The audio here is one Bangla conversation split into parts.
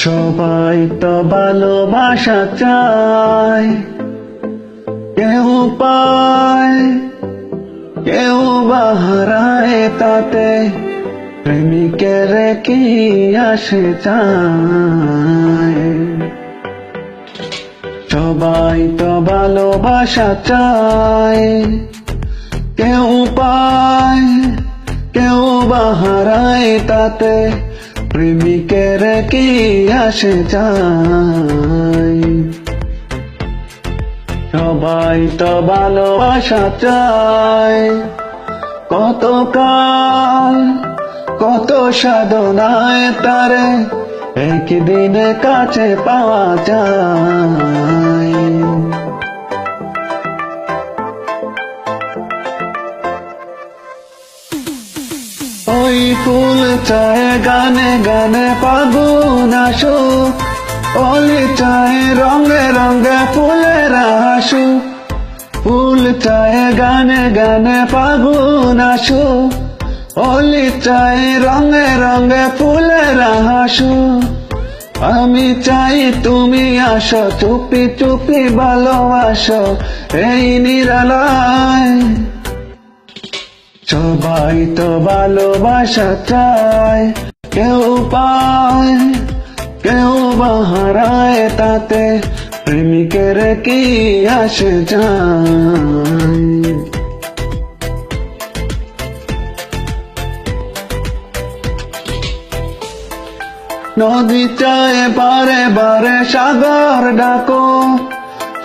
সবাই তো ভালোবাসা চায়, কেউ পায় কেউ বা হারায়, তাতে প্রেমিকের কি আসে যায়। সবাই তো ভালোবাসা চায়, কেউ পায় কেউ বা হারায়, তাতে প্রেমিকের কি আসে যায়। সবাই তো ভালোবাসা চায়, কতকাল কত সাধনায় তারে একদিন কাছে পাওয়া যায়। ওই ফুল চায় গানে গানে ফাগুন আসুক, অলি চায় রঙে রঙে ফুলের আসুক। ফুল চায় গানে গানে ফাগুন আসুক, অলি চায় রঙে রঙে ফুলের আসুক। আমি চাই তুমি আসো, চুপি চুপি ভালোবাসো এই নিরালায়। সবাই তো ভালোবাসা চায়, কেউ পায় কেউ বা হারায়, তাতে প্রেমিকের কি আসে যায়। নদী চায় বারে বারে সাগর ডাকো,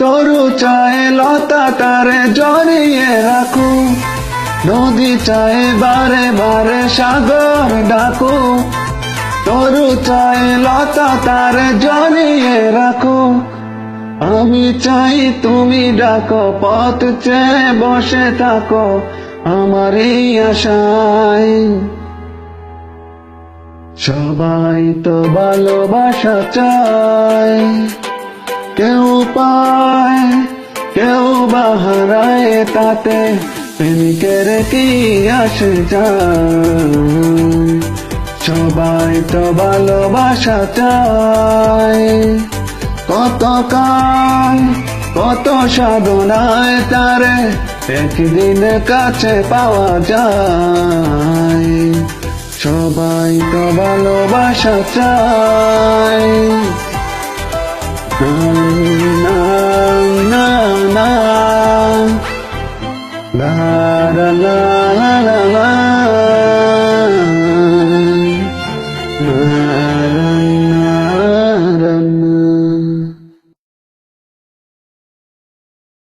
তরু চায় লতা তারে জড়িয়ে রাখো। নদী চায় বারে বারে সাগর ডাকো, তরু চায় লতা তারে জড়িয়ে রাখো। আমি চাই তুমি ডাকো, পথ চেয়ে বসে থাকো আমার এই আশায়। সবাই তো ভালোবাসা চায়, কেউ পায় কেউ বা হারায়, তাতে প্রেমিকের কি আসে যায়। সবাই তো ভালোবাসা চায়, কতকাল কত সাধনায় তারে একদিন কাছে পাওয়া যায়। সবাই তো ভালোবাসা চায়, না না না না।